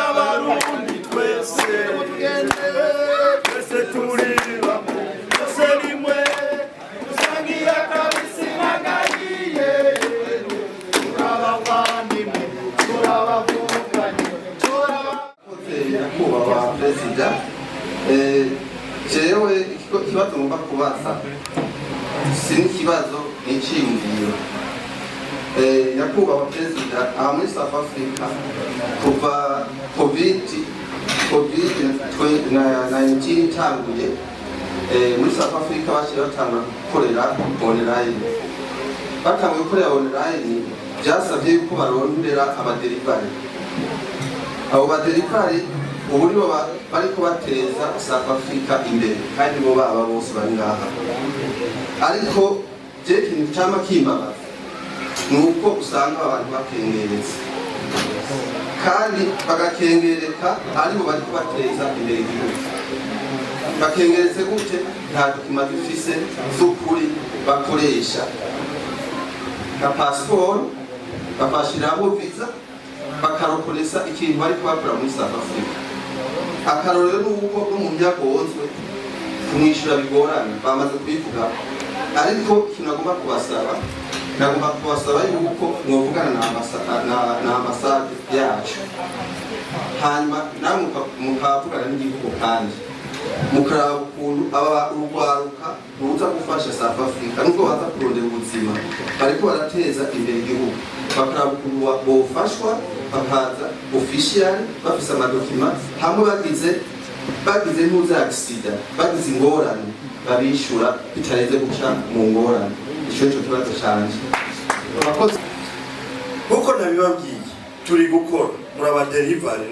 Abarundi twese twese turi bamwe twese rimwe dusangiye akabisi n'agahiye turabavandimwe turabavukanye nyakubahwa perezida jewe ikibazo ngomba kubaza si n'ikibazo n'iciyumviro nyakubahwa perezida aha muri South Africa kuva COVID-19 itanguye muri South Africa bashyira batangura gukorera online. Batanguye gukorera online byasabye yuko barondera abaderivare. Abo baderivare ubu nibo bariko bateza South Africa imbere kandi bo baba bose bari ngaha. Ariko je ikintu cyama kimbabaza nuko usanga abantu bakengereza kandi bagakengereka aribo bari kubateza imbere igihugu. Bakengereze gute? Nta dokima dufise z'ukuri bakoresha nka passport, bafashiraho visa, bakarokoresa ikintu bari kubakora muri South Africa. Akarorero nuko n'umuntu yagonzwe kumwishyura bigorana bamaze kubivuga. Ariko ikintu agomba kubasaba yuko mwovugana na ambasade yacu, hanyuma namwe mukavugana n'igihugu kandi mukaraba ukuntu urwaruka ruza gufasha South Africa nubwo baza kurondera ubuzima bariko barateza imbere igihugu, bakaraba ukuntu bofashwa bakaza official bafise amadokima hamwe bagize ntuza accident bagize ingorane babishura bitareze guca mu ngorane. Ico kibazo canje uko nabibabwiye turi gukora muri abaderivare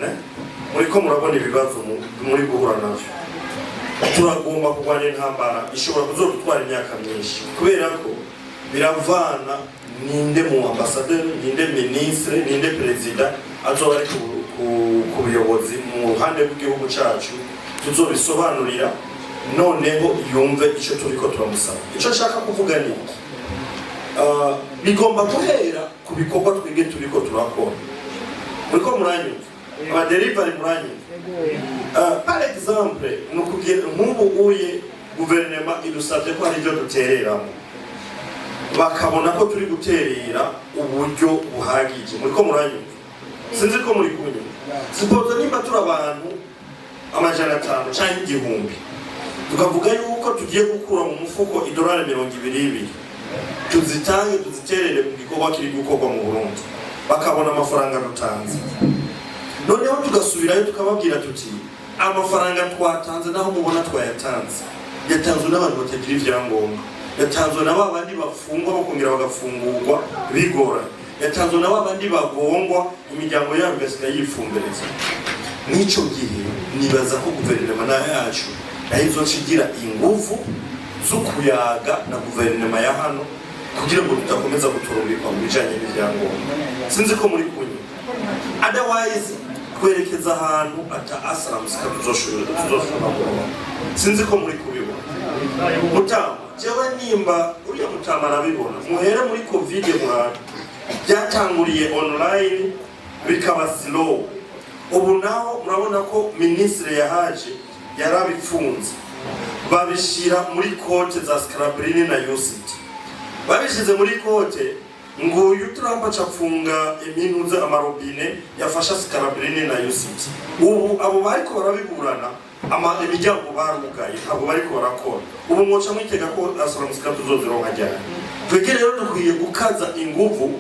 muriko murabona ibibazo muri guhura navyo. Turagomba kurwanya intambara ishobora kuzotwara imyaka myinshi kubera ko biravana ninde mu ambassadeur, ninde ministre, ninde president azoba ari ku buyobozi mu ruhande rw'igihugu cacu. Tuzobisobanurira noneho yumve ico turiko turamusaba. Ico nshaka kuvuga ni bigomba guhera ku bikorwa twige turiko turakora. Muriko muranyumva abaderivare muranyumva. Par exemple nk'ubu uye guverinoma idusabye ko hari ibyo dutereramo bakabona ko turi guterera uburyo buhagije. Muriko muranyumva sinzi ko muri kunyumva. Suppose nimba turi abantu amajana 5 cyangwa 1000 tukavuga yuko tugiye gukura mu mufuko $220 tuzitange tuziterere mu gikorwa kiri gukorwa mu Burundi bakabona amafaranga dutanze. Noneho tugasubirayo tukababwira tuti amafaranga twatanze naho mubona twayatanze yatanzwe n'abantu batagira ivyangombwa, yatanzwe na babandi bafungwa bakongera bagafungurwa bigora, yatanzwe na babandi bagongwa imiryango yabo igasiga yifumbereza. Nico gihe nibaza ko guverinoma yacu nayizokigira ingufu zo kuyaga na guverinoma ya hano kugira ngo tutakomeza guturumbikwa mu bijanye n'ivyangombwa. Sinzi ko muri kunye otherwise kwerekeza ahantu ata asaramusika tuzoshobora. Sinzi ko muri kubibona. Mutama jewe nimba uriya Mutama arabibona muhere muri covid murana byatanguriye online bikaba slow. Ubu naho murabona ko ministre yahaje yarabifunze babishira muri kote za Scrabrini na UCT. Babishize muri kote ngo uyu Trump acafunga iminuza amarobine yafasha Scrabrini na UCT. Ubu abo bariko barabiburana imiryango barugaye abo bariko barakora. Ubu mwoca mwitega ko asaramusika tuzozironka ryari. Twege rero dukwiye gukaza inguvu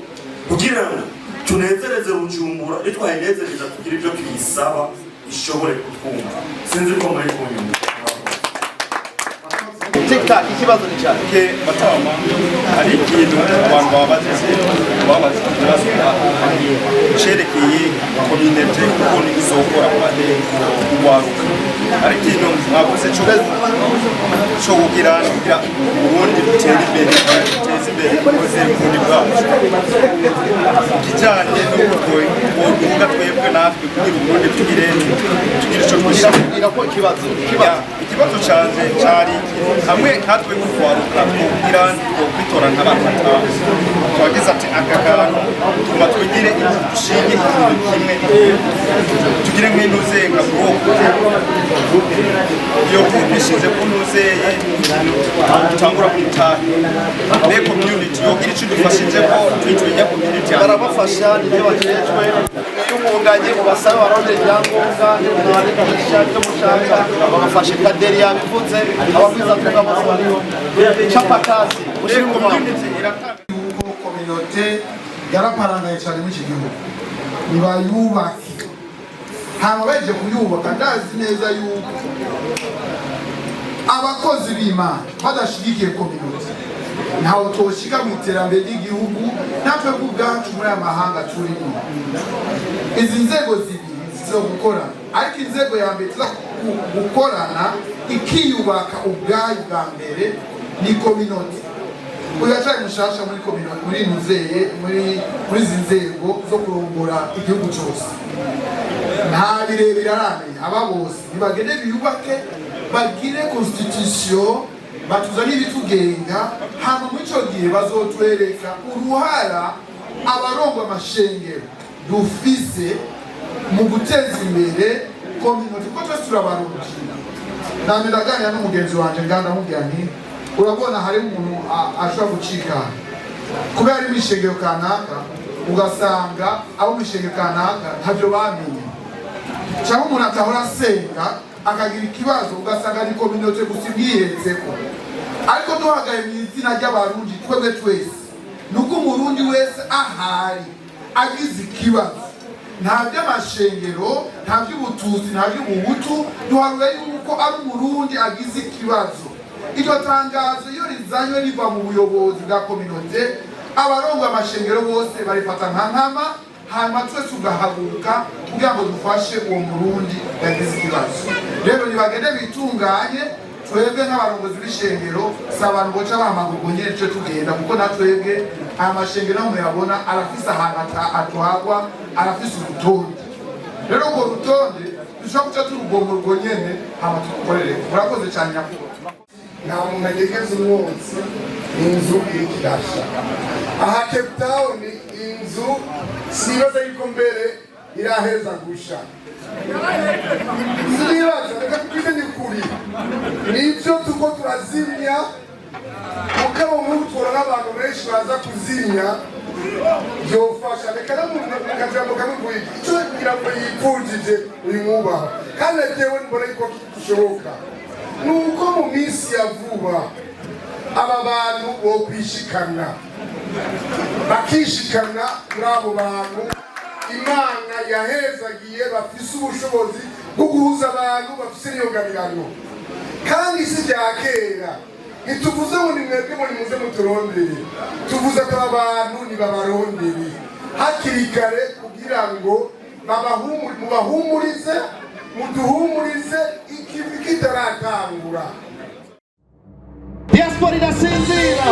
kugira ngo tunezereze Bujumbura nitwayinezereza kugira ibyo tuyisaba ishobore kutwumva. Sinzi ko muri kunyuma TikTok ikibazo ni cyane ke Matama hari ikintu abantu babaze cerekeye community ko ni gusokora kuwaruka. Hari ikintu mwavuze cyo kugira Burundi bitera imbere, biteza imbere y'uburundi bwacu ikijyanye n'uko woduga twebwe natwe kugira uburundi tugire ico twishimira ko ikibazo canje cari hamwe natwe kugwaruka kugira ngo kwitora nk'abantu twagize ati aka kantu tuma twigire dushinge ikintu kimwe tugire nk'intuzenga bwoko iyo kubishize kunuzeye tutangura kwitaha ne community yogira ico dufashije ko twitwinya community barabafasha n'ibyo bajejwe y'umwunganye mu basaba barondera ibyangombwa n'abandika bashaka mushaka bagafasha kaderi yabivuze abakwiza tuka bose bariho capakazi muri community iratanga yuko community yaraparangaye cyane mu gihugu nibayubake hama baje kuyubaka ndazi neza yuko abakozi b'Imana badashigikiye community ntaho toshika mu iterambere ry'igihugu natwe kubwacu muri amahanga turimo. Izi nzego zibiri zo gukorana ariko inzego ya mbere gukorana ikiyubaka ubwayo bwa mbere ni community. Uyacari mushasha muri community muri nuzeye muri izi nzego zo kurongora igihugu cyose nta birebire aramenya aba bose nibagende biyubake bagire constitution batuzanye ibitugenga hama mu ico gihe bazotwereka uruhara abarongo amashengero dufise mu guteza imbere community ko twese turabarundi. Namwe ndaganira n'umugenzi wanje nganda mubwira nti urabona hari umuntu ashobora gucika kubera ari mishengero kanaka ugasanga abo mishengero kanaka ntavyo bamenye cyangwa umuntu atahora asenga akagira ikibazo ugasanga ni community gusa imwihetseko ariko duhagaye mu izina ry'abarundi twebwe twese nuko umurundi wese ahari agize ikibazo nta by'amashengero nta by'ubutuzi nta by'ubuhutu duharuye yuko ari umurundi agize ikibazo. Iryo tangazo iyo rizanywe riva mu buyobozi bwa community abarongo amashengero bose barifata nka nkama hanyuma twese tugahaguruka kugira ngo dufashe uwo murundi yagize ikibazo. Rero nibagende bitunganye twebwe nk'abarongozi b'ishengero si abantu boca bamagurwa nyine twe tugenda kuko na twebwe aya mashengero muyabona arafise ahantu atuhagwa arafise urutonde. Rero urwo rutonde dushobora guca turugomba urwo nyene hama tugukorere. Murakoze cyane nyakubahwa. nta muntu agegeza umwotsi inzu irikirasha aha Cape Town inzu sibaza yuko mbere iraheza gusha sinibaza reka tubite ni kuri nivyo tuko turazimya mukaba nk'utwara n'abantu benshi baza kuzimya byofasha reka n'akajambo kamwe kuyiga icyo kugira ngo yipfundije uyu mwubaha kandi jewe mbona yuko kishoboka nuko mu minsi ya vuba aba bantu bo kwishikana bakishikana muri abo bantu Imana yahezagiye bafise ubushobozi bwo guhuza abantu bafise n'iyonganirano kandi si bya kera ntituvuze ngo ni mwebwe muri muze muturondere tuvuze ko abantu ni babarondere hakiri kare kugira ngo mubahumurize muduhumurize ikivi kitaratangura. Diaspora inasinzira.